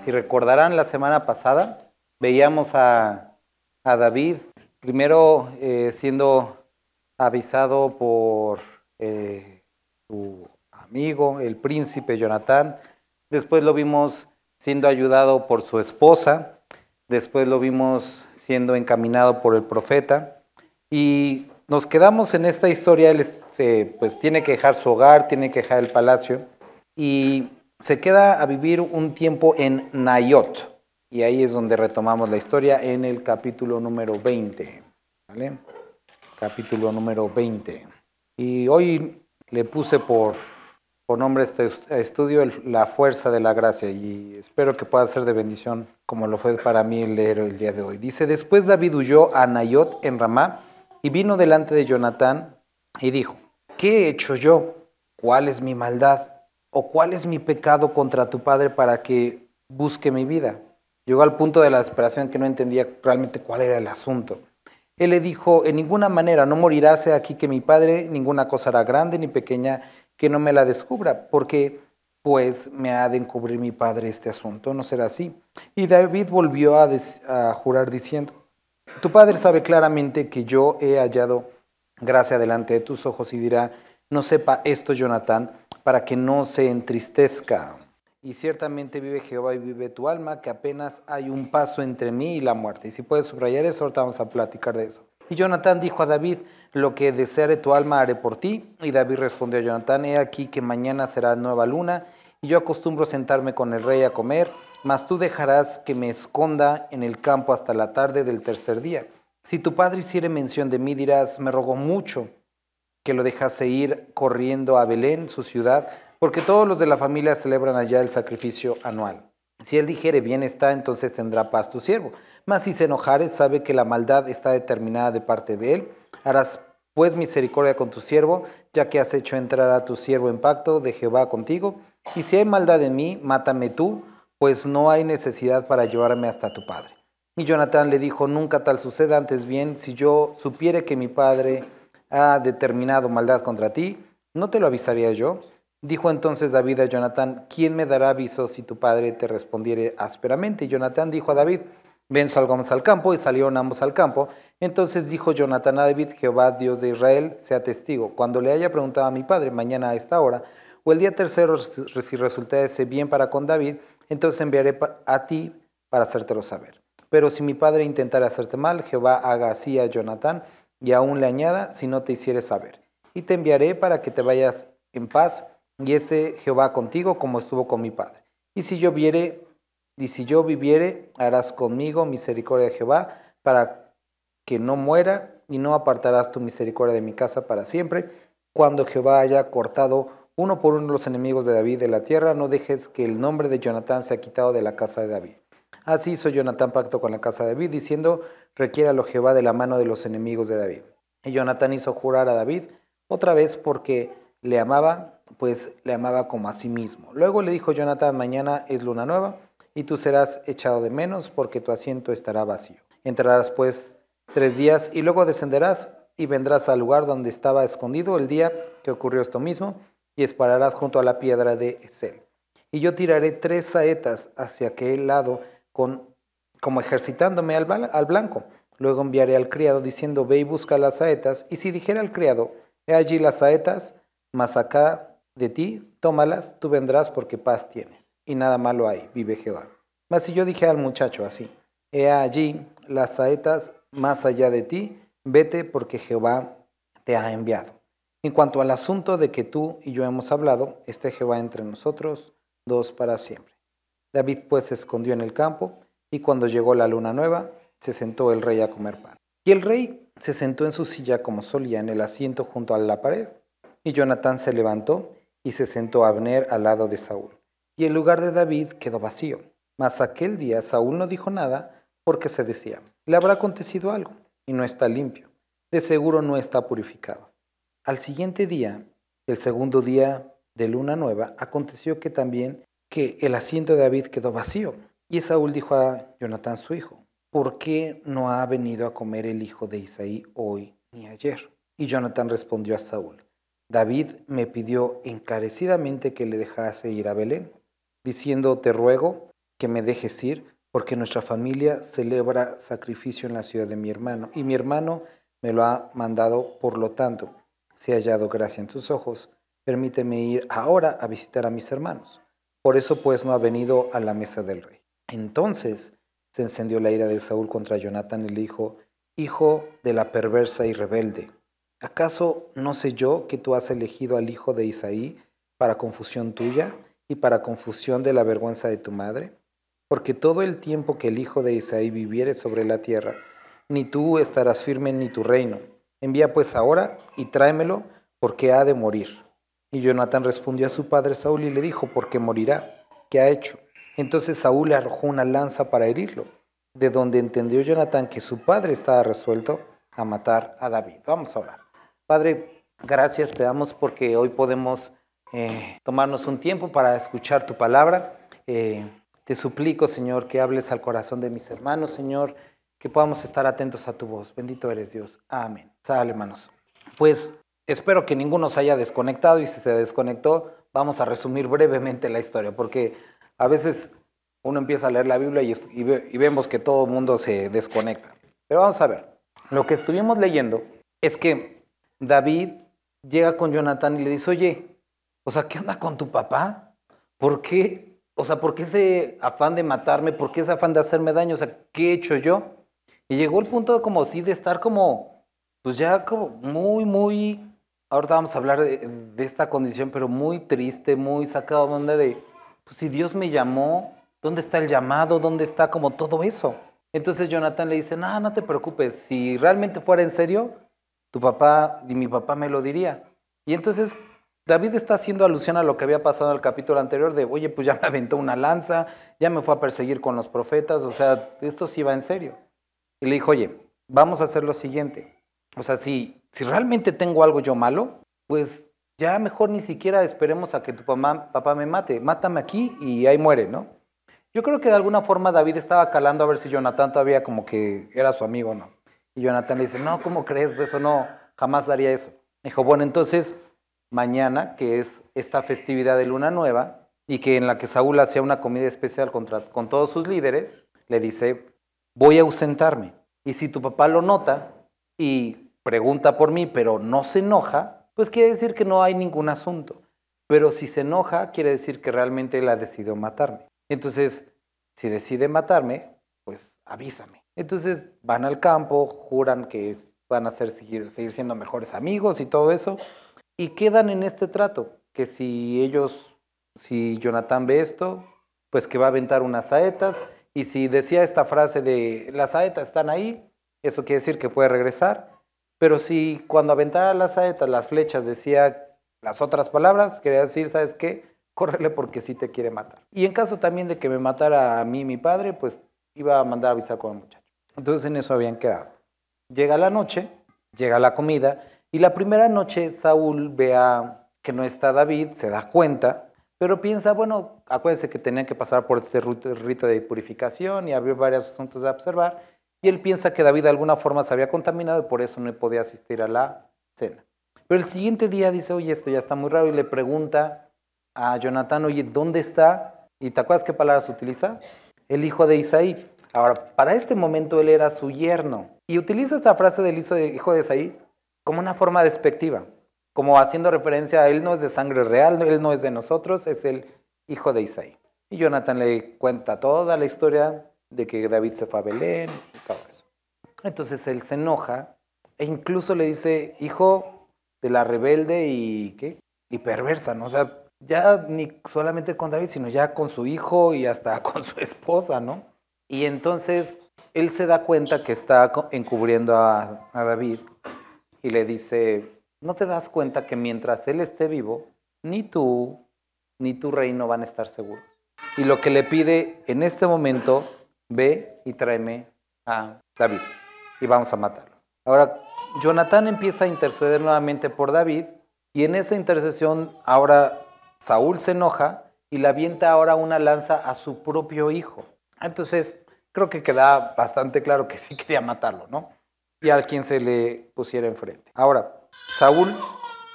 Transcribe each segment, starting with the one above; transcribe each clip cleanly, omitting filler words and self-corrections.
Si recordarán, la semana pasada veíamos a David primero siendo avisado por su amigo, el príncipe Jonatán. Después lo vimos siendo ayudado por su esposa. Después lo vimos siendo encaminado por el profeta. Y nos quedamos en esta historia. Él pues tiene que dejar su hogar, tiene que dejar el palacio. Y se queda a vivir un tiempo en Nayot. Y ahí es donde retomamos la historia en el capítulo número 20. ¿Vale? Capítulo número 20. Y hoy le puse por nombre a este estudio la fuerza de la gracia, y espero que pueda ser de bendición como lo fue para mí leer el día de hoy. Dice: después David huyó a Nayot en Ramá y vino delante de Jonatán y dijo: ¿qué he hecho yo? ¿Cuál es mi maldad? ¿O cuál es mi pecado contra tu padre para que busque mi vida? Llegó al punto de la desesperación que no entendía realmente cuál era el asunto. Él le dijo: en ninguna manera, no morirás aquí que mi padre, ninguna cosa hará grande ni pequeña que no me la descubra, porque pues me ha de encubrir mi padre este asunto, no será así. Y David volvió a jurar diciendo: tu padre sabe claramente que yo he hallado gracia delante de tus ojos, y dirá: no sepa esto Jonatán, para que no se entristezca. Y ciertamente vive Jehová y vive tu alma, que apenas hay un paso entre mí y la muerte. Y si puedes subrayar eso, ahorita vamos a platicar de eso. Y Jonatán dijo a David: lo que deseare tu alma haré por ti. Y David respondió a Jonatán: he aquí que mañana será nueva luna, y yo acostumbro sentarme con el rey a comer, mas tú dejarás que me esconda en el campo hasta la tarde del tercer día. Si tu padre hiciere mención de mí, dirás: me rogó mucho que lo dejase ir corriendo a Belén, su ciudad, porque todos los de la familia celebran allá el sacrificio anual. Si él dijere: bien está, entonces tendrá paz tu siervo. Mas si se enojare, sabe que la maldad está determinada de parte de él. Harás pues misericordia con tu siervo, ya que has hecho entrar a tu siervo en pacto de Jehová contigo. Y si hay maldad en mí, mátame tú, pues no hay necesidad para llevarme hasta tu padre. Y Jonatán le dijo: nunca tal suceda, antes bien, si yo supiere que mi padre ha determinado maldad contra ti, ¿no te lo avisaría yo? Dijo entonces David a Jonatán: ¿quién me dará aviso si tu padre te respondiere ásperamente? Y Jonatán dijo a David: ven, salgamos al campo. Y salieron ambos al campo. Entonces dijo Jonatán a David: Jehová, Dios de Israel, sea testigo, cuando le haya preguntado a mi padre mañana a esta hora, o el día tercero, si resultase bien para con David, entonces enviaré a ti para hacértelo saber. Pero si mi padre intentara hacerte mal, Jehová haga así a Jonatán, y aún le añada: si no te hiciere saber. Y te enviaré para que te vayas en paz, y esté Jehová contigo como estuvo con mi padre. Y si yo viviere, harás conmigo misericordia de Jehová, para que no muera, y no apartarás tu misericordia de mi casa para siempre. Cuando Jehová haya cortado uno por uno los enemigos de David de la tierra, no dejes que el nombre de Jonatán sea quitado de la casa de David. Así hizo Jonatán pacto con la casa de David, diciendo: requiéralo Jehová de la mano de los enemigos de David. Y Jonatán hizo jurar a David otra vez, porque le amaba, pues le amaba como a sí mismo. Luego le dijo Jonatán: mañana es luna nueva, y tú serás echado de menos, porque tu asiento estará vacío. Entrarás pues 3 días, y luego descenderás y vendrás al lugar donde estaba escondido el día que ocurrió esto mismo, y esperarás junto a la piedra de Esel. Y yo tiraré 3 saetas hacia aquel lado, como ejercitándome al blanco. Luego enviaré al criado diciendo: ve y busca las saetas. Y si dijera al criado: he allí las saetas, mas acá de ti, tómalas, tú vendrás, porque paz tienes, y nada malo hay, vive Jehová. Mas si yo dije al muchacho así: he allí las saetas, más allá de ti, vete, porque Jehová te ha enviado. En cuanto al asunto de que tú y yo hemos hablado, esté Jehová entre nosotros dos para siempre. David pues se escondió en el campo, y cuando llegó la luna nueva, se sentó el rey a comer pan. Y el rey se sentó en su silla como solía, en el asiento junto a la pared. Y Jonatán se levantó y se sentó Abner al lado de Saúl. Y el lugar de David quedó vacío. Mas aquel día Saúl no dijo nada, porque se decía: le habrá acontecido algo, y no está limpio. De seguro no está purificado. Al siguiente día, el segundo día de luna nueva, aconteció que también que el asiento de David quedó vacío. Y Saúl dijo a Jonatán su hijo: ¿por qué no ha venido a comer el hijo de Isaí hoy ni ayer? Y Jonatán respondió a Saúl: David me pidió encarecidamente que le dejase ir a Belén, diciendo, te ruego que me dejes ir, porque nuestra familia celebra sacrificio en la ciudad de mi hermano, y mi hermano me lo ha mandado, por lo tanto, si he hallado gracia en tus ojos, permíteme ir ahora a visitar a mis hermanos. Por eso pues no ha venido a la mesa del rey. Entonces se encendió la ira de Saúl contra Jonatán y le dijo, hijo de la perversa y rebelde, ¿acaso no sé yo que tú has elegido al hijo de Isaí para confusión tuya y para confusión de la vergüenza de tu madre? Porque todo el tiempo que el hijo de Isaí viviere sobre la tierra, ni tú estarás firme ni tu reino. Envía pues ahora y tráemelo, porque ha de morir. Y Jonatán respondió a su padre Saúl y le dijo, ¿por qué morirá? ¿Qué ha hecho? Entonces Saúl le arrojó una lanza para herirlo, de donde entendió Jonatán que su padre estaba resuelto a matar a David. Vamos a orar. Padre, gracias te damos porque hoy podemos tomarnos un tiempo para escuchar tu palabra. Te suplico, Señor, que hables al corazón de mis hermanos, Señor, que podamos estar atentos a tu voz. Bendito eres, Dios. Amén. Sale, hermanos. Pues espero que ninguno se haya desconectado, y si se desconectó, vamos a resumir brevemente la historia, porque a veces uno empieza a leer la Biblia y vemos que todo el mundo se desconecta. Pero vamos a ver. Lo que estuvimos leyendo es que David llega con Jonatán y le dice, oye, o sea, ¿qué onda con tu papá? ¿Por qué? O sea, ¿por qué ese afán de matarme? ¿Por qué ese afán de hacerme daño? O sea, ¿qué he hecho yo? Y llegó el punto como sí de estar como, pues ya como muy, ahorita vamos a hablar de esta condición, pero muy triste, muy sacado de onda de, pues si Dios me llamó, ¿dónde está el llamado? ¿Dónde está como todo eso? Entonces Jonatán le dice, no te preocupes, si realmente fuera en serio, tu papá y mi papá me lo diría. Y entonces David está haciendo alusión a lo que había pasado en el capítulo anterior de, oye, pues ya me aventó una lanza, ya me fue a perseguir con los profetas, o sea, esto sí va en serio. Y le dijo, oye, vamos a hacer lo siguiente. O sea, si realmente tengo algo yo malo, pues ya mejor ni siquiera esperemos a que tu papá me mate. Mátame aquí y ahí muere, ¿no? Yo creo que de alguna forma David estaba calando a ver si Jonatán todavía como que era su amigo o no. Y Jonatán le dice, no, ¿cómo crees de eso? No, jamás daría eso. Dijo, bueno, entonces mañana, que es esta festividad de Luna Nueva, y que en la que Saúl hacía una comida especial con todos sus líderes, le dice, voy a ausentarme. Y si tu papá lo nota y pregunta por mí, pero no se enoja, pues quiere decir que no hay ningún asunto. Pero si se enoja, quiere decir que realmente él ha decidido matarme. Entonces, si decide matarme, pues avísame. Entonces van al campo, juran que van a seguir siendo mejores amigos y todo eso, y quedan en este trato, que si Jonatán ve esto, pues que va a aventar unas saetas, y si decía esta frase de las saetas están ahí, eso quiere decir que puede regresar, pero si cuando aventara las saetas, las flechas decía las otras palabras, quería decir, ¿sabes qué? Córrele porque sí te quiere matar. Y en caso también de que me matara a mí mi padre, pues iba a mandar a avisar con el muchacho. Entonces en eso habían quedado. Llega la noche, llega la comida, y la primera noche Saúl ve que no está David, se da cuenta, pero piensa, bueno, acuérdense que tenían que pasar por este rito de purificación y había varios asuntos de observar, y él piensa que David de alguna forma se había contaminado y por eso no podía asistir a la cena. Pero el siguiente día dice, oye, esto ya está muy raro, y le pregunta a Jonatán, oye, ¿dónde está? ¿Y te acuerdas qué palabras utiliza? El hijo de Isaí. Ahora, para este momento él era su yerno. Y utiliza esta frase del hijo de Isaí como una forma despectiva, como haciendo referencia a él no es de sangre real, él no es de nosotros, es el hijo de Isaí. Y Jonatán le cuenta toda la historia de que David se fue a Belén y todo eso. Entonces él se enoja e incluso le dice, hijo de la rebelde y perversa, ¿no? O sea, ya ni solamente con David, sino ya con su hijo y hasta con su esposa, ¿no? Y entonces él se da cuenta que está encubriendo a David y le dice, ¿no te das cuenta que mientras él esté vivo, ni tú ni tu reino van a estar seguros? Y lo que le pide en este momento, ve y tráeme a David y vamos a matarlo. Ahora, Jonatán empieza a interceder nuevamente por David y en esa intercesión ahora Saúl se enoja y le avienta ahora una lanza a su propio hijo. Entonces, creo que queda bastante claro que sí quería matarlo, ¿no? Y a quien se le pusiera enfrente. Ahora, Saúl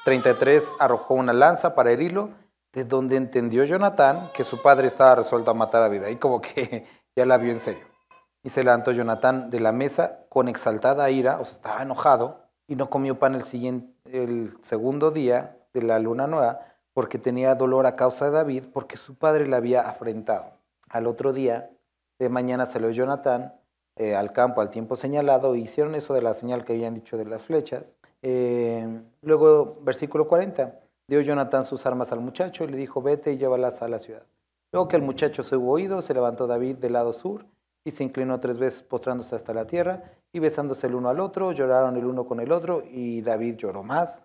33 arrojó una lanza para herirlo, de donde entendió Jonatán que su padre estaba resuelto a matar a David. Ahí como que ya la vio en serio. Y se levantó Jonatán de la mesa con exaltada ira, o sea, estaba enojado, y no comió pan el segundo día de la luna nueva, porque tenía dolor a causa de David, porque su padre le había afrentado. Al otro día de mañana salió Jonatán al campo al tiempo señalado, y hicieron eso de la señal que habían dicho de las flechas. Luego, versículo 40, dio Jonatán sus armas al muchacho y le dijo, vete y llévalas a la ciudad. Luego que el muchacho se hubo ido, se levantó David del lado sur y se inclinó 3 veces postrándose hasta la tierra y besándose el uno al otro, lloraron el uno con el otro y David lloró más.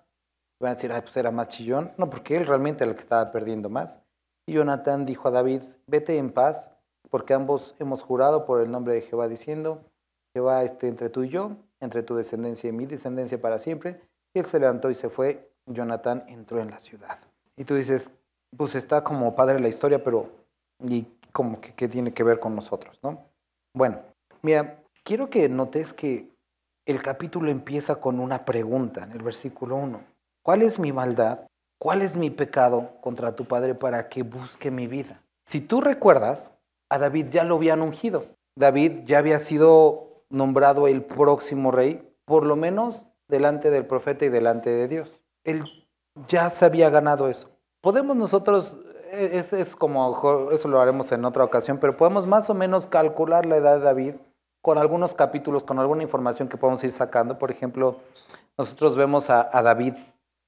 Van a decir, ay, pues era más chillón. No, porque él realmente era el que estaba perdiendo más. Y Jonatán dijo a David, vete en paz, porque ambos hemos jurado por el nombre de Jehová, diciendo, Jehová esté entre tú y yo, entre tu descendencia y mi descendencia para siempre. Y él se levantó y se fue. Jonatán entró en la ciudad. Y tú dices, pues está como padre la historia, pero ¿y como que qué tiene que ver con nosotros, no? Bueno, mira, quiero que notes que el capítulo empieza con una pregunta en el versículo 1. ¿Cuál es mi maldad? ¿Cuál es mi pecado contra tu padre para que busque mi vida? Si tú recuerdas, a David ya lo habían ungido. David ya había sido nombrado el próximo rey, por lo menos delante del profeta y delante de Dios. Él ya se había ganado eso. Podemos nosotros, es como, eso lo haremos en otra ocasión, pero podemos más o menos calcular la edad de David con algunos capítulos, con alguna información que podemos ir sacando. Por ejemplo, nosotros vemos a David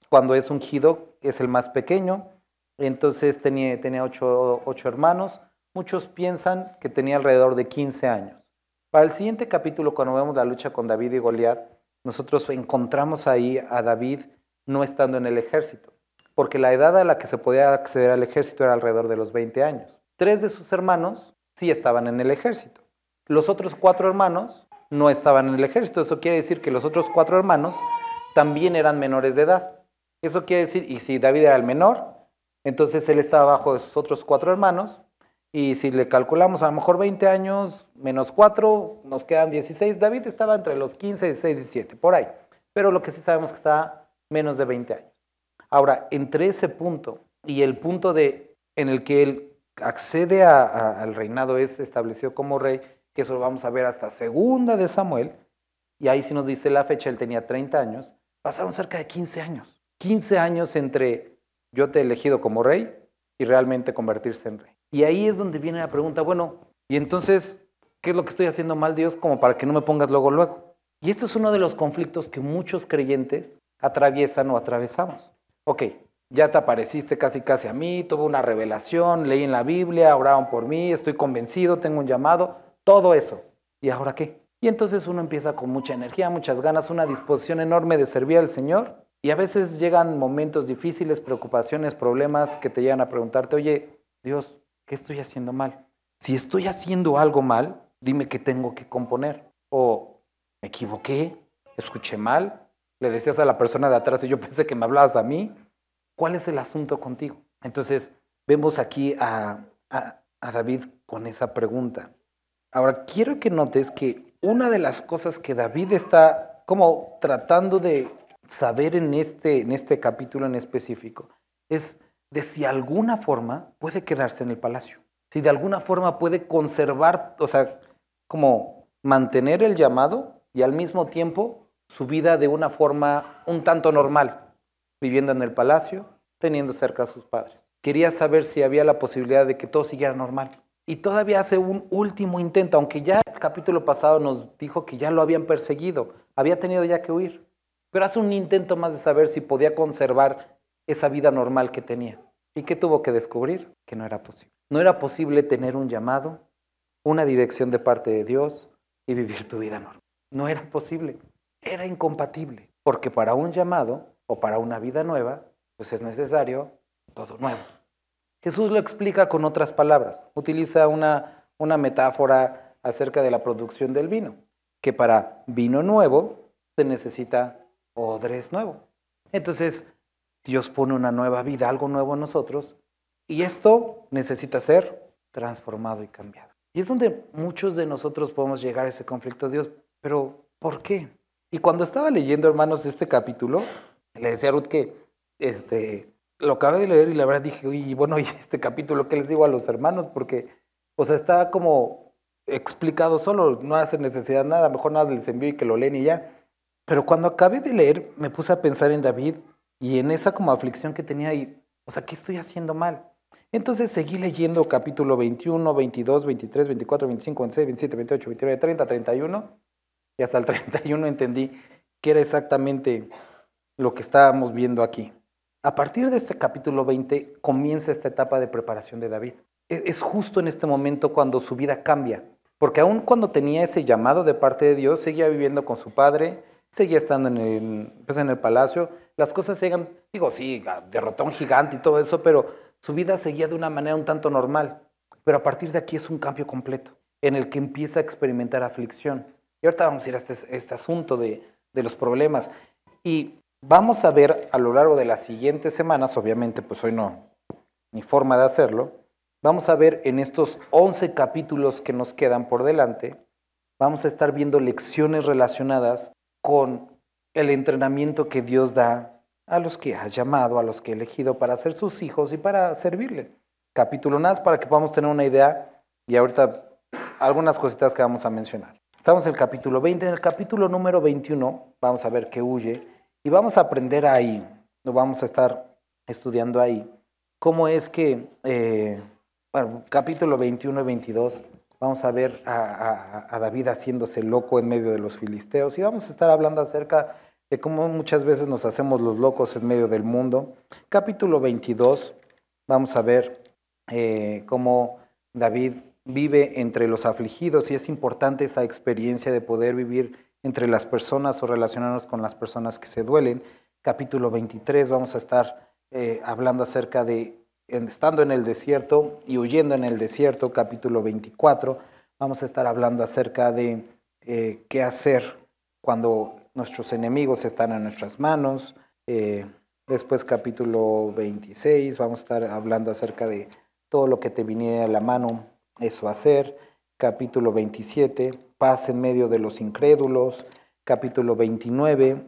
cuando es ungido, es el más pequeño, entonces tenía ocho hermanos. Muchos piensan que tenía alrededor de 15 años. Para el siguiente capítulo, cuando vemos la lucha con David y Goliat, nosotros encontramos ahí a David no estando en el ejército, porque la edad a la que se podía acceder al ejército era alrededor de los 20 años. 3 de sus hermanos sí estaban en el ejército. Los otros 4 hermanos no estaban en el ejército. Eso quiere decir que los otros 4 hermanos también eran menores de edad. Eso quiere decir, y si David era el menor, entonces él estaba bajo de sus otros 4 hermanos, y si le calculamos a lo mejor 20 años menos 4, nos quedan 16. David estaba entre los 15, 16, 17, por ahí. Pero lo que sí sabemos es que estaba menos de 20 años. Ahora, entre ese punto y el punto en el que él accede al reinado, es establecido como rey, que eso lo vamos a ver hasta segunda de Samuel, y ahí sí nos dice la fecha, él tenía 30 años, pasaron cerca de 15 años. 15 años entre yo te he elegido como rey y realmente convertirse en rey. Y ahí es donde viene la pregunta, bueno, y entonces, ¿qué es lo que estoy haciendo mal, Dios, como para que no me pongas luego? Y esto es uno de los conflictos que muchos creyentes atraviesan o atravesamos. Ok, ya te apareciste casi a mí, tuve una revelación, leí en la Biblia, oraron por mí, estoy convencido, tengo un llamado, todo eso. ¿Y ahora qué? Y entonces uno empieza con mucha energía, muchas ganas, una disposición enorme de servir al Señor, y a veces llegan momentos difíciles, preocupaciones, problemas que te llegan a preguntarte, oye, Dios, ¿qué estoy haciendo mal? Si estoy haciendo algo mal, dime qué tengo que componer. O me equivoqué, escuché mal, le decías a la persona de atrás y yo pensé que me hablabas a mí. ¿Cuál es el asunto contigo? Entonces, vemos aquí a David con esa pregunta. Ahora, quiero que notes que una de las cosas que David está como tratando de saber en este capítulo en específico es de si de alguna forma puede quedarse en el palacio, si de alguna forma puede conservar, o sea, como mantener el llamado y al mismo tiempo su vida de una forma un tanto normal, viviendo en el palacio, teniendo cerca a sus padres. Quería saber si había la posibilidad de que todo siguiera normal. Y todavía hace un último intento, aunque ya el capítulo pasado nos dijo que ya lo habían perseguido, había tenido ya que huir, pero hace un intento más de saber si podía conservar esa vida normal que tenía. ¿Y qué tuvo que descubrir? Que no era posible. No era posible tener un llamado, una dirección de parte de Dios y vivir tu vida normal. No era posible, era incompatible, porque para un llamado o para una vida nueva, pues es necesario todo nuevo. Jesús lo explica con otras palabras, utiliza una metáfora acerca de la producción del vino, que para vino nuevo se necesita odres nuevo. Entonces, Dios pone una nueva vida, algo nuevo en nosotros, y esto necesita ser transformado y cambiado. Y es donde muchos de nosotros podemos llegar a ese conflicto. Dios, pero ¿por qué? Y cuando estaba leyendo, hermanos, este capítulo, le decía a Ruth que lo acabé de leer y la verdad dije, oye, bueno, ¿y este capítulo qué les digo a los hermanos? Porque, o sea, está como explicado solo, no hace necesidad de nada, mejor nada les envío y que lo leen y ya. Pero cuando acabé de leer, me puse a pensar en David y en esa como aflicción que tenía y, o sea, ¿qué estoy haciendo mal? Entonces seguí leyendo capítulo 21, 22, 23, 24, 25, 26, 27, 28, 29, 30, 31 y hasta el 31 entendí que era exactamente lo que estábamos viendo aquí. A partir de este capítulo 20 comienza esta etapa de preparación de David. Es justo en este momento cuando su vida cambia, porque aun cuando tenía ese llamado de parte de Dios, seguía viviendo con su padre, seguía estando en el palacio, las cosas seguían, digo, sí, derrotó a un gigante y todo eso, pero su vida seguía de una manera un tanto normal. Pero a partir de aquí es un cambio completo, en el que empieza a experimentar aflicción. Y ahorita vamos a ir a este asunto de los problemas. Y vamos a ver a lo largo de las siguientes semanas, obviamente pues hoy no, ni forma de hacerlo, vamos a ver en estos 11 capítulos que nos quedan por delante, vamos a estar viendo lecciones relacionadas con el entrenamiento que Dios da a los que ha llamado, a los que ha elegido para ser sus hijos y para servirle. Capítulo más para que podamos tener una idea y ahorita algunas cositas que vamos a mencionar. Estamos en el capítulo 20, en el capítulo número 21 vamos a ver que huye y vamos a aprender ahí, lo vamos a estar estudiando ahí, cómo es que, bueno, capítulo 21 y 22, vamos a ver a David haciéndose loco en medio de los filisteos y vamos a estar hablando acerca de cómo muchas veces nos hacemos los locos en medio del mundo. Capítulo 22, vamos a ver cómo David vive entre los afligidos y es importante esa experiencia de poder vivir entre las personas o relacionarnos con las personas que se duelen. Capítulo 23 vamos a estar hablando acerca de estando en el desierto y huyendo en el desierto. Capítulo 24 vamos a estar hablando acerca de qué hacer cuando nuestros enemigos están en nuestras manos. Después capítulo 26 vamos a estar hablando acerca de todo lo que te viniera a la mano, eso hacer. Capítulo 27, paz en medio de los incrédulos. Capítulo 29,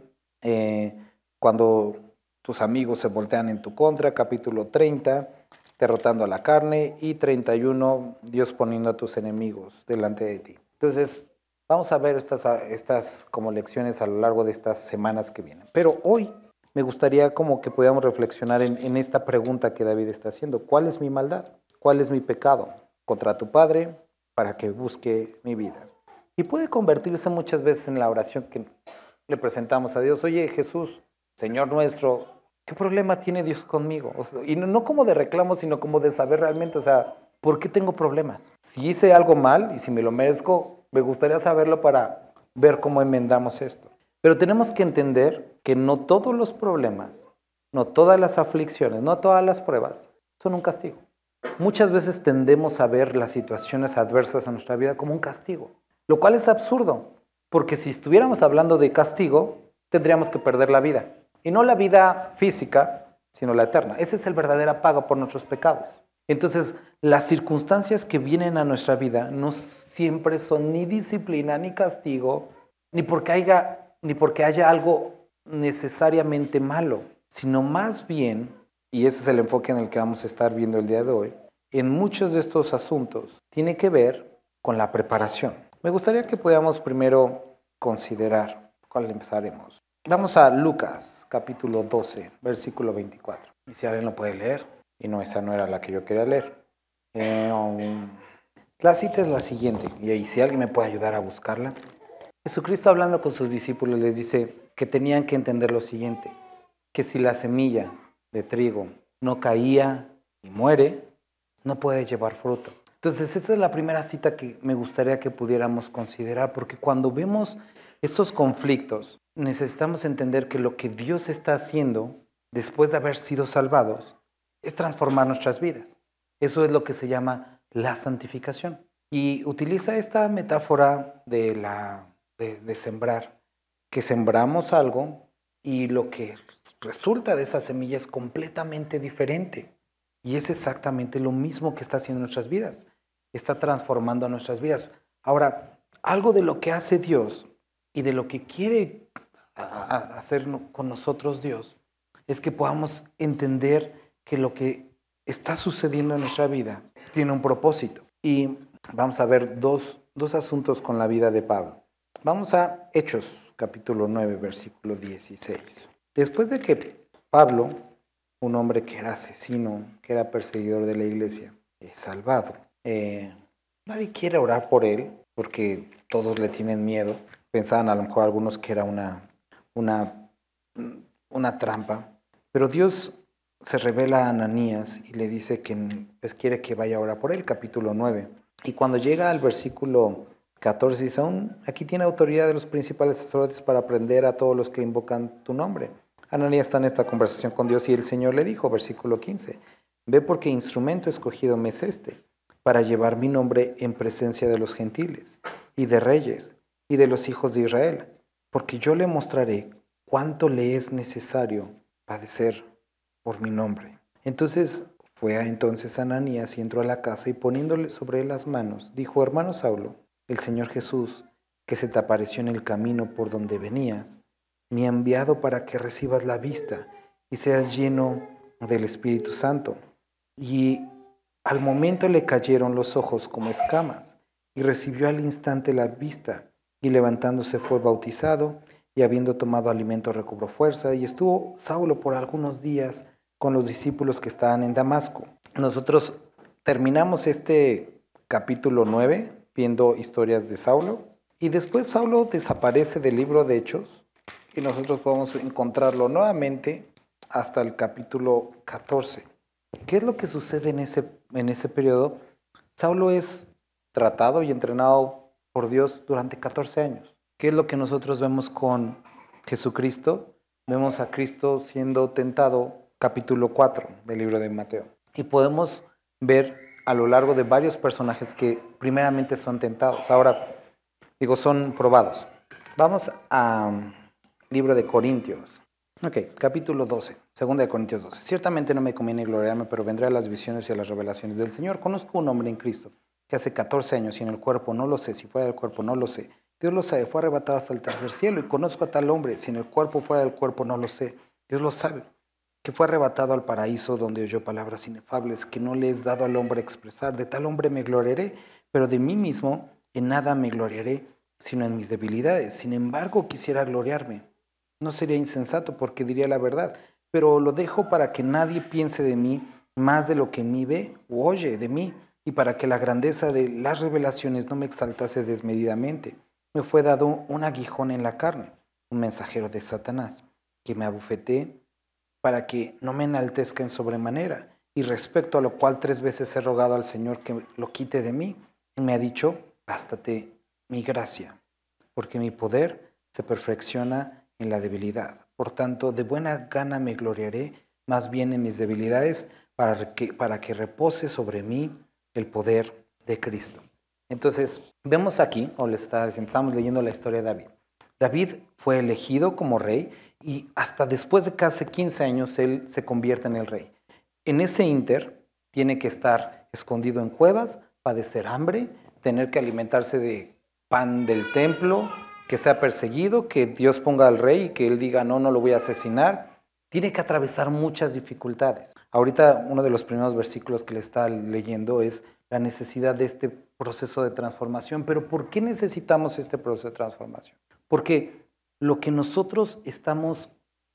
cuando tus amigos se voltean en tu contra. Capítulo 30, derrotando a la carne. Y 31, Dios poniendo a tus enemigos delante de ti. Entonces, vamos a ver estas como lecciones a lo largo de estas semanas que vienen. Pero hoy me gustaría como que podamos reflexionar en esta pregunta que David está haciendo. ¿Cuál es mi maldad? ¿Cuál es mi pecado contra tu Padre para que busque mi vida? Y puede convertirse muchas veces en la oración que le presentamos a Dios. Oye, Jesús, Señor nuestro, ¿qué problema tiene Dios conmigo? O sea, y no como de reclamo, sino como de saber realmente, o sea, ¿por qué tengo problemas? Si hice algo mal y si me lo merezco, me gustaría saberlo para ver cómo enmendamos esto. Pero tenemos que entender que no todos los problemas, no todas las aflicciones, no todas las pruebas son un castigo. Muchas veces tendemos a ver las situaciones adversas en nuestra vida como un castigo, lo cual es absurdo, porque si estuviéramos hablando de castigo, tendríamos que perder la vida. Y no la vida física, sino la eterna. Ese es el verdadero pago por nuestros pecados. Entonces, las circunstancias que vienen a nuestra vida no siempre son ni disciplina, ni castigo, ni porque haya algo necesariamente malo, sino más bien, y ese es el enfoque en el que vamos a estar viendo el día de hoy, en muchos de estos asuntos tiene que ver con la preparación. Me gustaría que podamos primero considerar cuál empezaremos. Vamos a Lucas, capítulo 12, versículo 24. Y si alguien lo puede leer, y no, esa no era la que yo quería leer. La cita es la siguiente, y ahí si alguien me puede ayudar a buscarla. Jesucristo hablando con sus discípulos les dice que tenían que entender lo siguiente, que si la semilla de trigo no caía y muere, no puede llevar fruto. Entonces, esta es la primera cita que me gustaría que pudiéramos considerar, porque cuando vemos estos conflictos, necesitamos entender que lo que Dios está haciendo después de haber sido salvados es transformar nuestras vidas. Eso es lo que se llama la santificación. Y utiliza esta metáfora de sembrar, que sembramos algo y lo que resulta de esa semilla es completamente diferente. Y es exactamente lo mismo que está haciendo en nuestras vidas. Está transformando nuestras vidas. Ahora, algo de lo que hace Dios y de lo que quiere hacer con nosotros Dios es que podamos entender que lo que está sucediendo en nuestra vida tiene un propósito. Y vamos a ver dos asuntos con la vida de Pablo. Vamos a Hechos, capítulo 9, versículo 16. Después de que Pablo, un hombre que era asesino, que era perseguidor de la iglesia, es salvado, nadie quiere orar por él porque todos le tienen miedo. Pensaban a lo mejor algunos que era una trampa. Pero Dios se revela a Ananías y le dice que pues, quiere que vaya a orar por él, capítulo 9. Y cuando llega al versículo 14, dice, aún aquí tiene autoridad de los principales sacerdotes para prender a todos los que invocan tu nombre. Ananías está en esta conversación con Dios y el Señor le dijo, versículo 15, ve porque instrumento escogido me es este, para llevar mi nombre en presencia de los gentiles y de reyes y de los hijos de Israel, porque yo le mostraré cuánto le es necesario padecer por mi nombre. Entonces fue entonces Ananías y entró a la casa y poniéndole sobre él las manos, dijo, hermano Saulo, el Señor Jesús, que se te apareció en el camino por donde venías, me ha enviado para que recibas la vista y seas lleno del Espíritu Santo. Y al momento le cayeron los ojos como escamas y recibió al instante la vista y levantándose fue bautizado y habiendo tomado alimento recobró fuerza y estuvo Saulo por algunos días con los discípulos que estaban en Damasco. Nosotros terminamos este capítulo 9 viendo historias de Saulo y después Saulo desaparece del libro de Hechos y nosotros podemos encontrarlo nuevamente hasta el capítulo 14. ¿Qué es lo que sucede en ese periodo? Saulo es tratado y entrenado por Dios durante 14 años. ¿Qué es lo que nosotros vemos con Jesucristo? Vemos a Cristo siendo tentado, capítulo 4 del libro de Mateo. Y podemos ver a lo largo de varios personajes que primeramente son tentados. Ahora, son probados. Vamos a libro de Corintios. Capítulo 12, 2 de Corintios 12. Ciertamente no me conviene gloriarme, pero vendré a las visiones y a las revelaciones del Señor. Conozco un hombre en Cristo que hace 14 años y en el cuerpo no lo sé, si fuera del cuerpo no lo sé. Dios lo sabe, fue arrebatado hasta el tercer cielo y conozco a tal hombre, si en el cuerpo fuera del cuerpo no lo sé. Dios lo sabe, que fue arrebatado al paraíso donde oyó palabras inefables que no le es dado al hombre expresar. De tal hombre me gloriaré, pero de mí mismo en nada me gloriaré, sino en mis debilidades. Sin embargo, quisiera gloriarme. No sería insensato porque diría la verdad, pero lo dejo para que nadie piense de mí más de lo que en mí ve o oye de mí, y para que la grandeza de las revelaciones no me exaltase desmedidamente. Me fue dado un aguijón en la carne, un mensajero de Satanás, que me abofetee para que no me enaltezca en sobremanera, y respecto a lo cual 3 veces he rogado al Señor que lo quite de mí. Y me ha dicho, bástate mi gracia, porque mi poder se perfecciona en la debilidad. Por tanto, de buena gana me gloriaré más bien en mis debilidades para que repose sobre mí el poder de Cristo. Entonces, vemos aquí, estamos leyendo la historia de David. David fue elegido como rey y hasta después de casi 15 años él se convierte en el rey. En ese ínter tiene que estar escondido en cuevas, padecer hambre, tener que alimentarse de pan del templo, que sea perseguido, que Dios ponga al rey y que él diga, no lo voy a asesinar. Tiene que atravesar muchas dificultades. Ahorita uno de los primeros versículos que le está leyendo es la necesidad de este proceso de transformación. Pero ¿por qué necesitamos este proceso de transformación? Porque lo que nosotros estamos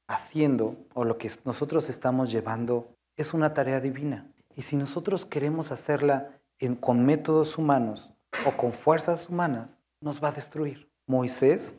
haciendo o lo que nosotros estamos llevando es una tarea divina. Y si nosotros queremos hacerla con métodos humanos o con fuerzas humanas, nos va a destruir. Moisés,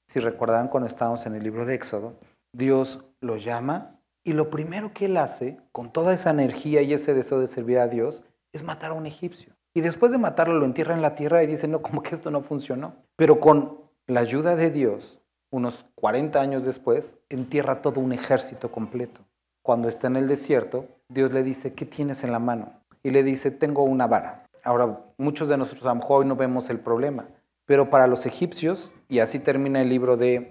si recordaban cuando estábamos en el libro de Éxodo, Dios lo llama y lo primero que él hace, con toda esa energía y ese deseo de servir a Dios, es matar a un egipcio. Y después de matarlo lo entierra en la tierra y dice, no, como que esto no funcionó. Pero con la ayuda de Dios, unos 40 años después, entierra todo un ejército completo. Cuando está en el desierto, Dios le dice, ¿qué tienes en la mano? Y le dice, tengo una vara. Ahora, muchos de nosotros a lo mejor hoy no vemos el problema, pero para los egipcios, y así termina el libro de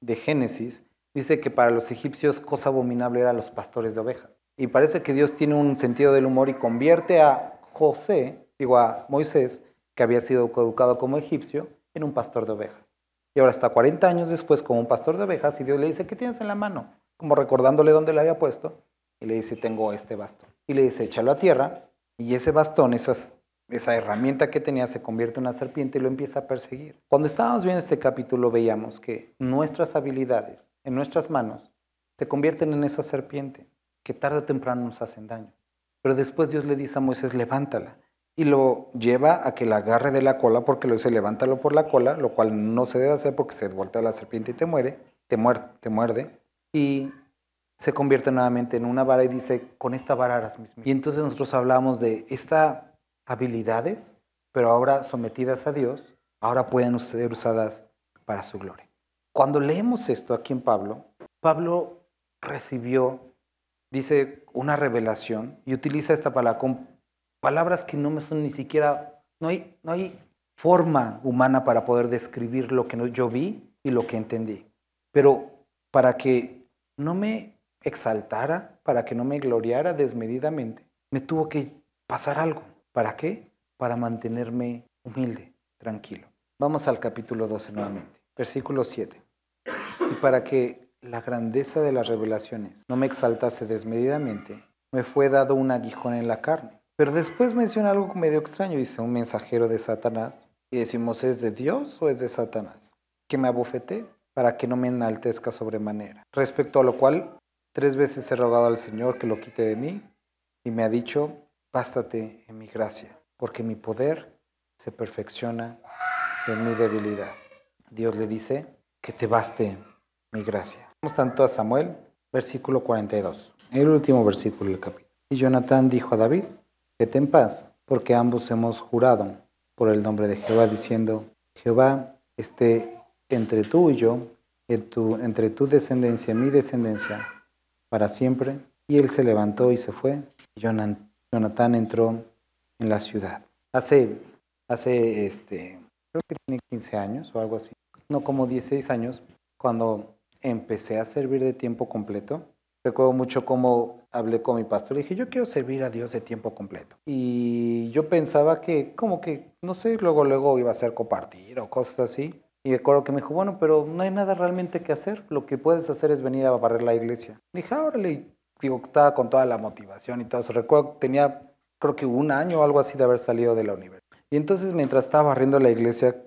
Génesis, dice que para los egipcios cosa abominable eran los pastores de ovejas. Y parece que Dios tiene un sentido del humor y convierte a Moisés, que había sido educado como egipcio, en un pastor de ovejas. Y ahora está 40 años después como un pastor de ovejas y Dios le dice, ¿qué tienes en la mano? como recordándole dónde le había puesto, y le dice, tengo este bastón. Y le dice, échalo a tierra, y ese bastón, esa herramienta que tenía se convierte en una serpiente y lo empieza a perseguir. Cuando estábamos viendo este capítulo veíamos que nuestras habilidades en nuestras manos se convierten en esa serpiente que tarde o temprano nos hacen daño. Pero después Dios le dice a Moisés, levántala. Y lo lleva a que la agarre de la cola porque le dice, levántalo por la cola, lo cual no se debe hacer porque se voltea la serpiente y te muerde. Y se convierte nuevamente en una vara y dice, con esta vara harás mis milagros. Y entonces nosotros hablamos de estas habilidades, pero ahora sometidas a Dios, ahora pueden ser usadas para su gloria. Cuando leemos esto aquí en Pablo recibió, dice, una revelación y utiliza esta palabra con palabras que no me son ni siquiera, no hay forma humana para poder describir lo que yo vi y lo que entendí. Pero para que no me exaltara, para que no me gloriara desmedidamente, me tuvo que pasar algo. ¿Para qué? Para mantenerme humilde, tranquilo. Vamos al capítulo 12 nuevamente, versículo 7. Y para que la grandeza de las revelaciones no me exaltase desmedidamente, me fue dado un aguijón en la carne. Pero después menciona algo medio extraño, dice un mensajero de Satanás. Y decimos, ¿es de Dios o es de Satanás? Que me abofeté para que no me enaltezca sobremanera. Respecto a lo cual, 3 veces he rogado al Señor que lo quite de mí, y me ha dicho, bástate en mi gracia, porque mi poder se perfecciona en mi debilidad. Dios le dice, que te baste mi gracia. Vamos tanto a Samuel, versículo 42, el último versículo del capítulo. Y Jonatán dijo a David, vete en paz, porque ambos hemos jurado por el nombre de Jehová, diciendo, Jehová esté entre tú y yo, entre tu descendencia y mi descendencia, para siempre. Y él se levantó y se fue. Y Jonatán entró en la ciudad. Hace creo que tiene 15 años o algo así, no, como 16 años, cuando empecé a servir de tiempo completo. Recuerdo mucho cómo hablé con mi pastor y dije, yo quiero servir a Dios de tiempo completo. Y yo pensaba que, como que, no sé, luego iba a ser compartir o cosas así. Y recuerdo que me dijo, bueno, pero no hay nada realmente que hacer. Lo que puedes hacer es venir a barrer la iglesia. Y dije, órale, digo, estaba con toda la motivación y todo eso. Recuerdo que tenía, creo que 1 año o algo así de haber salido de la universidad. Y entonces mientras estaba barriendo la iglesia,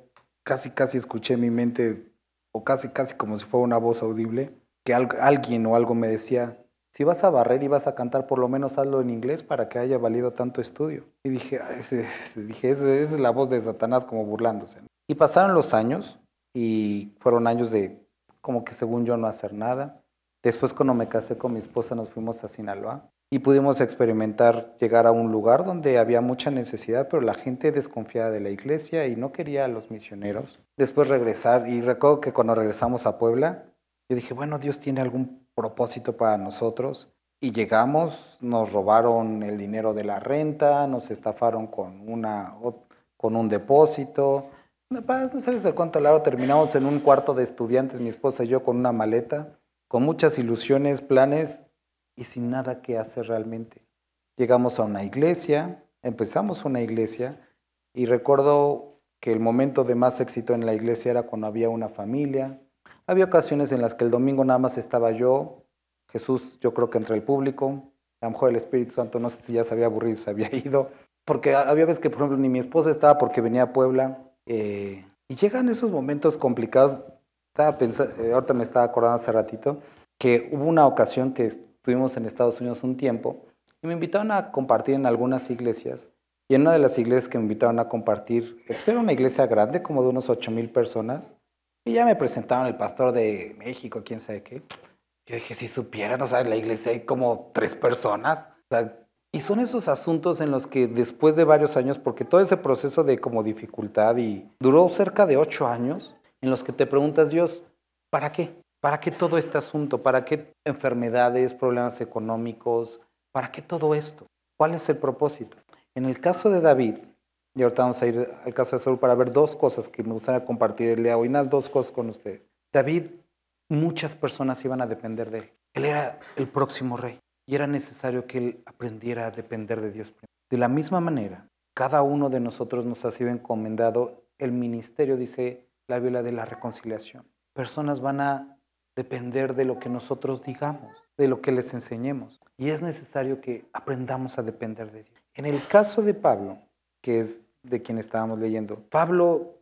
casi escuché en mi mente, o casi como si fuera una voz audible, que alguien o algo me decía, si vas a barrer y vas a cantar, por lo menos hazlo en inglés para que haya valido tanto estudio. Y dije, esa es la voz de Satanás como burlándose. Y pasaron los años, y fueron años de como que según yo no hacer nada. Después cuando me casé con mi esposa nos fuimos a Sinaloa. Y pudimos experimentar llegar a un lugar donde había mucha necesidad, pero la gente desconfiaba de la iglesia y no quería a los misioneros. Después regresar, y recuerdo que cuando regresamos a Puebla, yo dije, bueno, Dios tiene algún propósito para nosotros. Y llegamos, nos robaron el dinero de la renta, nos estafaron con un depósito. No sabes de cuánto largo, terminamos en un cuarto de estudiantes, mi esposa y yo, con una maleta, con muchas ilusiones, planes, y sin nada que hacer realmente. Llegamos a una iglesia, empezamos una iglesia, y recuerdo que el momento de más éxito en la iglesia era cuando había una familia. Había ocasiones en las que el domingo nada más estaba yo, Jesús, yo creo que entre el público, a lo mejor el Espíritu Santo, no sé si ya se había aburrido, se había ido, porque había veces que, por ejemplo, ni mi esposa estaba porque venía a Puebla, y llegan esos momentos complicados. Ahorita me estaba acordando hace ratito, que hubo una ocasión que estuvimos en Estados Unidos un tiempo y me invitaron a compartir en algunas iglesias. Y en una de las iglesias que me invitaron a compartir, pues era una iglesia grande, como de unos 8,000 personas, y ya me presentaron el pastor de México, quién sabe qué. Yo dije, si supieran, o sea, en la iglesia hay como 3 personas. O sea, y son esos asuntos en los que después de varios años, porque todo ese proceso de como dificultad y duró cerca de 8 años, en los que te preguntas, Dios, ¿para qué? ¿Para qué todo este asunto? ¿Para qué enfermedades, problemas económicos? ¿Para qué todo esto? ¿Cuál es el propósito? En el caso de David, y ahorita vamos a ir al caso de Saúl para ver 2 cosas que me gustaría compartir el día de hoy, unas 2 cosas con ustedes. David, muchas personas iban a depender de él. Él era el próximo rey y era necesario que él aprendiera a depender de Dios primero. De la misma manera, cada uno de nosotros nos ha sido encomendado el ministerio, dice la Biblia, de la reconciliación. Personas van a depender de lo que nosotros digamos, de lo que les enseñemos. Y es necesario que aprendamos a depender de Dios. En el caso de Pablo, que es de quien estábamos leyendo, Pablo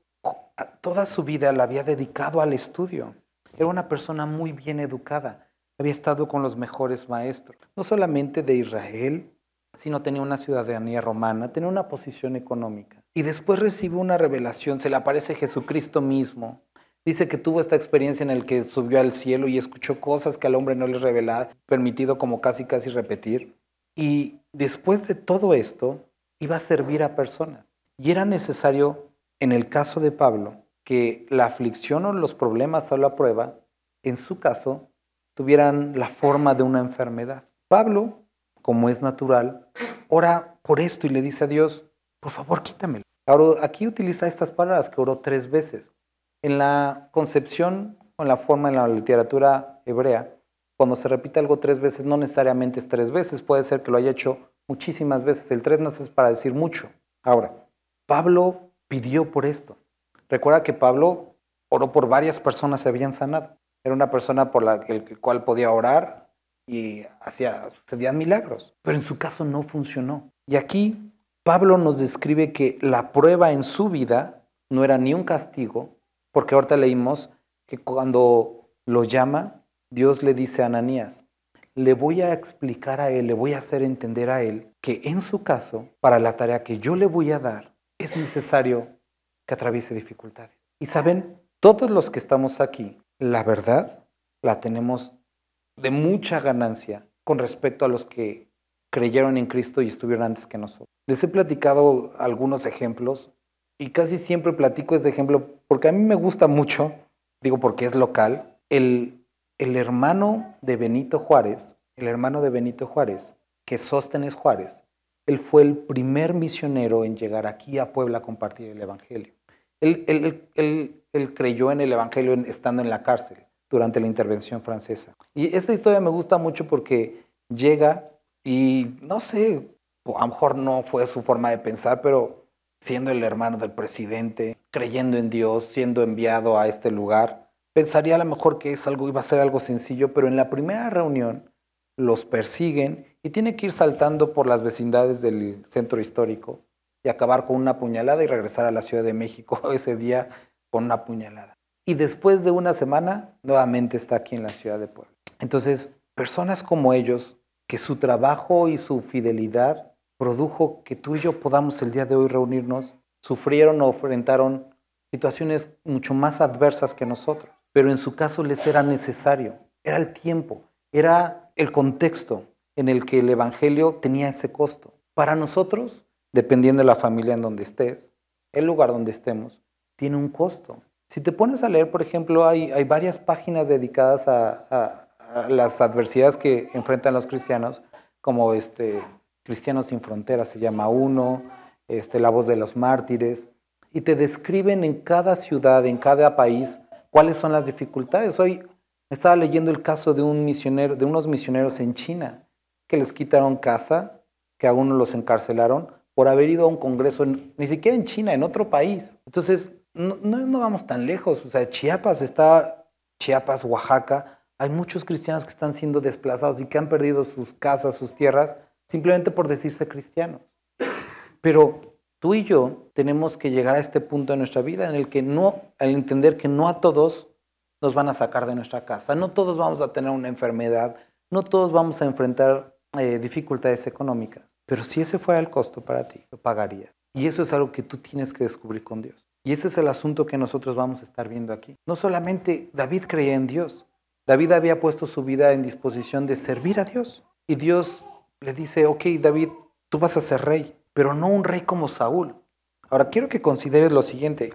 toda su vida la había dedicado al estudio. Era una persona muy bien educada. Había estado con los mejores maestros, no solamente de Israel, sino tenía una ciudadanía romana, tenía una posición económica. Y después recibe una revelación, se le aparece Jesucristo mismo. Dice que tuvo esta experiencia en la que subió al cielo y escuchó cosas que al hombre no le revelaba, permitido como casi repetir. Y después de todo esto, iba a servir a personas. Y era necesario, en el caso de Pablo, que la aflicción o los problemas o la prueba, en su caso, tuvieran la forma de una enfermedad. Pablo, como es natural, ora por esto y le dice a Dios, por favor, quítamelo. Ahora, aquí utiliza estas palabras que oró 3 veces. En la concepción o en la forma en la literatura hebrea, cuando se repite algo 3 veces, no necesariamente es 3 veces, puede ser que lo haya hecho muchísimas veces. El 3 no es para decir mucho. Ahora, Pablo pidió por esto. Recuerda que Pablo oró por varias personas que se habían sanado. Era una persona por la cual podía orar y sucedían milagros. Pero en su caso no funcionó. Y aquí Pablo nos describe que la prueba en su vida no era ni un castigo, porque ahorita leímos que cuando lo llama, Dios le dice a Ananías, le voy a explicar a él, le voy a hacer entender a él que en su caso, para la tarea que yo le voy a dar, es necesario que atraviese dificultades. Y saben, todos los que estamos aquí, la verdad la tenemos de mucha ganancia con respecto a los que creyeron en Cristo y estuvieron antes que nosotros. Les he platicado algunos ejemplos y casi siempre platico este ejemplo porque a mí me gusta mucho, digo porque es local, el hermano de Benito Juárez, que es Sóstenes Juárez, él fue el primer misionero en llegar aquí a Puebla a compartir el Evangelio. Él creyó en el Evangelio estando en la cárcel durante la intervención francesa. Y esta historia me gusta mucho porque llega y no sé, a lo mejor no fue su forma de pensar, pero siendo el hermano del presidente, creyendo en Dios, siendo enviado a este lugar, pensaría a lo mejor que iba a ser algo sencillo, pero en la primera reunión los persiguen y tiene que ir saltando por las vecindades del centro histórico y acabar con una puñalada y regresar a la Ciudad de México ese día con una puñalada. Y después de una semana, nuevamente está aquí en la ciudad de Puebla. Entonces, personas como ellos, que su trabajo y su fidelidad produjo que tú y yo podamos el día de hoy reunirnos, sufrieron o enfrentaron situaciones mucho más adversas que nosotros. Pero en su caso les era necesario, era el tiempo, era el contexto en el que el Evangelio tenía ese costo. Para nosotros, dependiendo de la familia en donde estés, el lugar donde estemos, tiene un costo. Si te pones a leer, por ejemplo, hay varias páginas dedicadas a las adversidades que enfrentan los cristianos, como Cristianos sin Fronteras se llama uno, La Voz de los Mártires, y te describen en cada ciudad, en cada país, cuáles son las dificultades. Hoy estaba leyendo el caso de unos misioneros en China, que les quitaron casa, que a uno los encarcelaron por haber ido a un congreso, ni siquiera en China, en otro país. Entonces, no vamos tan lejos. O sea, Chiapas, Oaxaca, hay muchos cristianos que están siendo desplazados y que han perdido sus casas, sus tierras, simplemente por decirse cristianos. Pero tú y yo tenemos que llegar a este punto de nuestra vida en el que al entender que no a todos nos van a sacar de nuestra casa, no todos vamos a tener una enfermedad, no todos vamos a enfrentar dificultades económicas. Pero si ese fuera el costo para ti, lo pagarías. Y eso es algo que tú tienes que descubrir con Dios. Y ese es el asunto que nosotros vamos a estar viendo aquí. No solamente David creía en Dios. David había puesto su vida en disposición de servir a Dios. Y Dios le dice, ok, David, tú vas a ser rey, pero no un rey como Saúl. Ahora, quiero que consideres lo siguiente.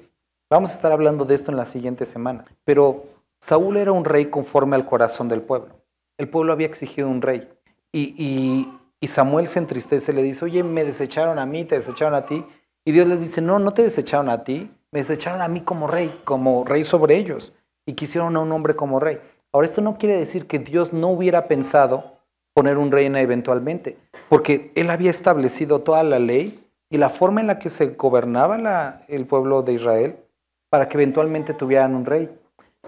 Vamos a estar hablando de esto en la siguiente semana. Pero Saúl era un rey conforme al corazón del pueblo. El pueblo había exigido un rey. Y Samuel se entristece, le dice, oye, me desecharon a mí, te desecharon a ti. Y Dios les dice, no te desecharon a ti, me desecharon a mí como rey sobre ellos. Y quisieron a un hombre como rey. Ahora, esto no quiere decir que Dios no hubiera pensado poner un rey eventualmente, porque Él había establecido toda la ley y la forma en la que se gobernaba el pueblo de Israel para que eventualmente tuvieran un rey.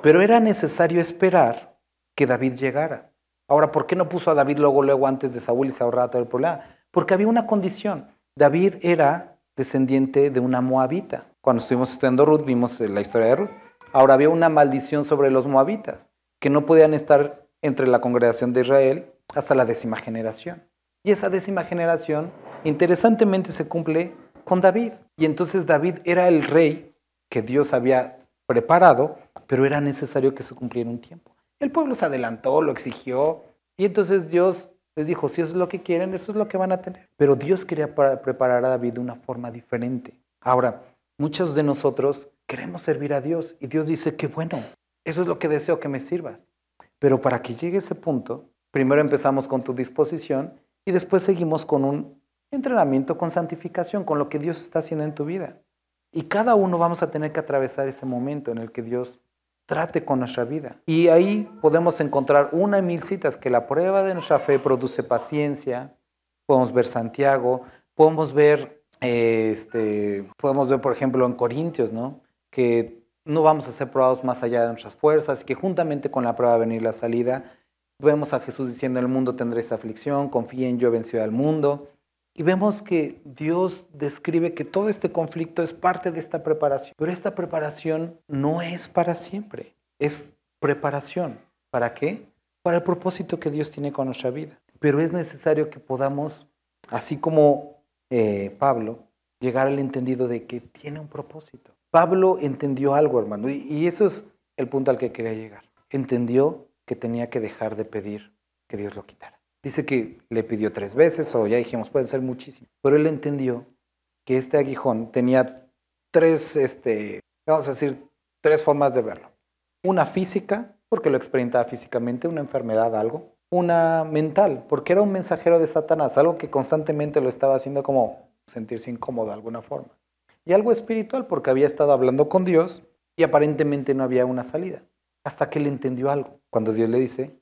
Pero era necesario esperar que David llegara. Ahora, ¿por qué no puso a David luego antes de Saúl y se ahorraba todo el problema? Porque había una condición. David era descendiente de una moabita. Cuando estuvimos estudiando Ruth, vimos la historia de Ruth. Ahora, había una maldición sobre los moabitas, que no podían estar entre la congregación de Israel hasta la 10ª generación. Y esa 10ª generación, interesantemente, se cumple con David. Y entonces David era el rey que Dios había preparado, pero era necesario que se cumpliera un tiempo. El pueblo se adelantó, lo exigió, y entonces Dios les dijo, si eso es lo que quieren, eso es lo que van a tener. Pero Dios quería preparar a David de una forma diferente. Ahora, muchos de nosotros queremos servir a Dios, y Dios dice, qué bueno, eso es lo que deseo que me sirvas. Pero para que llegue ese punto, primero empezamos con tu disposición, y después seguimos con un entrenamiento, con santificación, con lo que Dios está haciendo en tu vida. Y cada uno vamos a tener que atravesar ese momento en el que Dios trate con nuestra vida. Y ahí podemos encontrar 1,000 citas que la prueba de nuestra fe produce paciencia. Podemos ver Santiago, podemos ver, por ejemplo, en Corintios, ¿no? Que no vamos a ser probados más allá de nuestras fuerzas, que juntamente con la prueba va a venir la salida. Vemos a Jesús diciendo, en el mundo tendréis aflicción, confíen, yo he vencido al mundo. Y vemos que Dios describe que todo este conflicto es parte de esta preparación. Pero esta preparación no es para siempre. Es preparación. ¿Para qué? Para el propósito que Dios tiene con nuestra vida. Pero es necesario que podamos, así como Pablo, llegar al entendido de que tiene un propósito. Pablo entendió algo, hermano, y eso es el punto al que quería llegar. Entendió que tenía que dejar de pedir que Dios lo quitara. Dice que le pidió 3 veces, o ya dijimos, pueden ser muchísimos. Pero él entendió que este aguijón tenía 3 formas de verlo. Una física, porque lo experimentaba físicamente, una enfermedad, algo. Una mental, porque era un mensajero de Satanás, algo que constantemente lo estaba haciendo como sentirse incómodo de alguna forma. Y algo espiritual, porque había estado hablando con Dios y aparentemente no había una salida. Hasta que él entendió algo, cuando Dios le dice,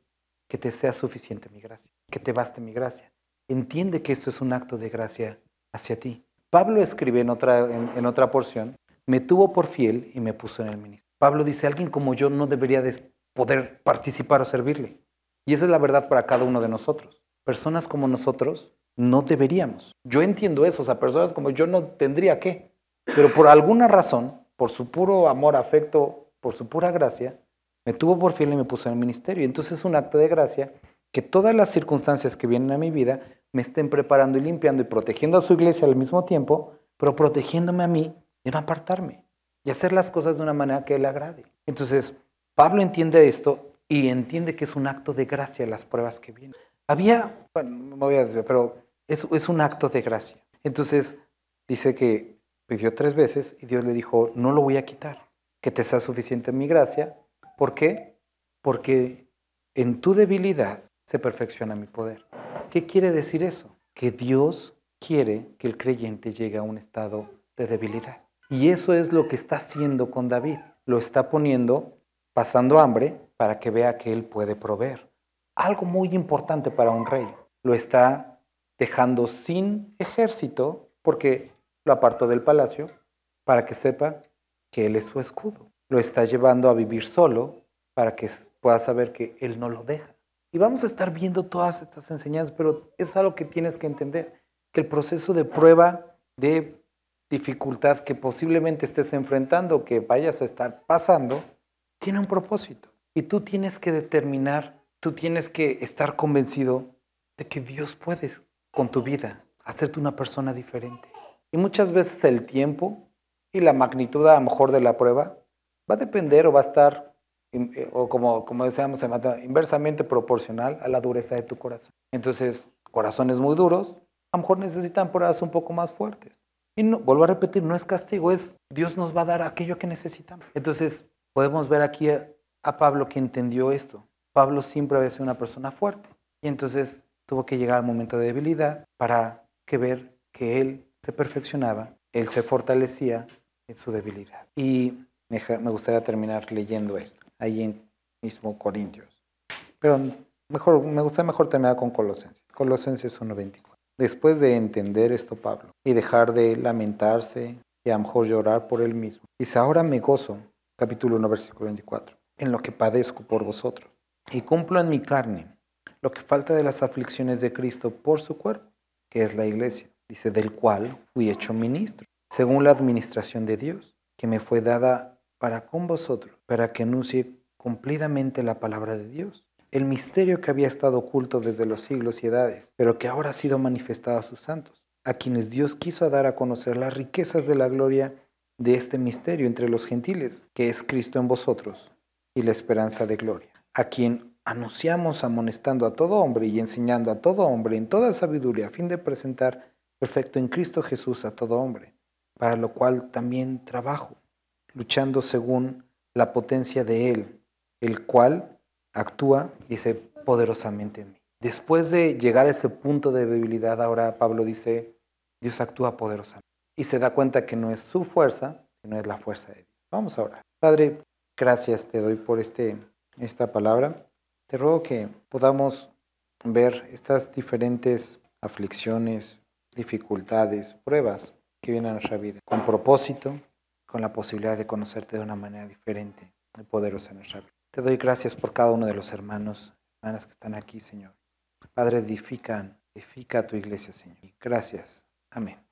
que te sea suficiente mi gracia, que te baste mi gracia. Entiende que esto es un acto de gracia hacia ti. Pablo escribe en otra porción, me tuvo por fiel y me puso en el ministerio. Pablo dice, alguien como yo no debería de poder participar o servirle. Y esa es la verdad para cada uno de nosotros. Personas como nosotros no deberíamos. Yo entiendo eso, o sea, personas como yo no tendría que. Pero por alguna razón, por su puro amor, afecto, por su pura gracia, me tuvo por fiel y me puso en el ministerio. Y entonces es un acto de gracia que todas las circunstancias que vienen a mi vida me estén preparando y limpiando y protegiendo a su iglesia al mismo tiempo, pero protegiéndome a mí de no apartarme y hacer las cosas de una manera que le agrade. Entonces, Pablo entiende esto y entiende que es un acto de gracia las pruebas que vienen. Me voy a desviar, pero es un acto de gracia. Entonces, dice que pidió 3 veces y Dios le dijo, no lo voy a quitar, que te sea suficiente mi gracia. ¿Por qué? Porque en tu debilidad se perfecciona mi poder. ¿Qué quiere decir eso? Que Dios quiere que el creyente llegue a un estado de debilidad. Y eso es lo que está haciendo con David. Lo está poniendo, pasando hambre, para que vea que él puede proveer. Algo muy importante para un rey. Lo está dejando sin ejército, porque lo apartó del palacio, para que sepa que él es su escudo. Lo está llevando a vivir solo para que pueda saber que él no lo deja. Y vamos a estar viendo todas estas enseñanzas, pero es algo que tienes que entender, que el proceso de prueba, de dificultad que posiblemente estés enfrentando, que vayas a estar pasando, tiene un propósito. Y tú tienes que determinar, tú tienes que estar convencido de que Dios puede con tu vida hacerte una persona diferente. Y muchas veces el tiempo y la magnitud a lo mejor de la prueba va a depender o va a estar, o como decíamos en matemáticas, inversamente proporcional a la dureza de tu corazón. Entonces, corazones muy duros, a lo mejor necesitan pruebas un poco más fuertes. Y no, vuelvo a repetir, no es castigo, es Dios nos va a dar aquello que necesitamos. Entonces, podemos ver aquí a Pablo que entendió esto. Pablo siempre había sido una persona fuerte. Y entonces tuvo que llegar al momento de debilidad para ver que él se perfeccionaba, él se fortalecía en su debilidad. Y me gustaría terminar leyendo esto, ahí en mismo Corintios. Pero me gustaría mejor terminar con Colosenses. Colosenses 1:24. Después de entender esto, Pablo, y dejar de lamentarse y a lo mejor llorar por él mismo, dice, ahora me gozo, capítulo 1, versículo 24, en lo que padezco por vosotros, y cumplo en mi carne lo que falta de las aflicciones de Cristo por su cuerpo, que es la iglesia, dice, del cual fui hecho ministro, según la administración de Dios, que me fue dada para con vosotros, para que anuncie cumplidamente la palabra de Dios, el misterio que había estado oculto desde los siglos y edades, pero que ahora ha sido manifestado a sus santos, a quienes Dios quiso dar a conocer las riquezas de la gloria de este misterio entre los gentiles, que es Cristo en vosotros, y la esperanza de gloria, a quien anunciamos amonestando a todo hombre y enseñando a todo hombre en toda sabiduría, a fin de presentar perfecto en Cristo Jesús a todo hombre, para lo cual también trabajo, luchando según la potencia de Él, el cual actúa, dice, poderosamente en mí. Después de llegar a ese punto de debilidad, ahora Pablo dice, Dios actúa poderosamente. Y se da cuenta que no es su fuerza, sino es la fuerza de Dios. Vamos a orar. Padre, gracias te doy por esta palabra. Te ruego que podamos ver estas diferentes aflicciones, dificultades, pruebas que vienen a nuestra vida, con propósito, con la posibilidad de conocerte de una manera diferente y poderosa en nuestra vida. Te doy gracias por cada uno de los hermanos, hermanas que están aquí, Señor. Padre, edifica a tu iglesia, Señor. Gracias. Amén.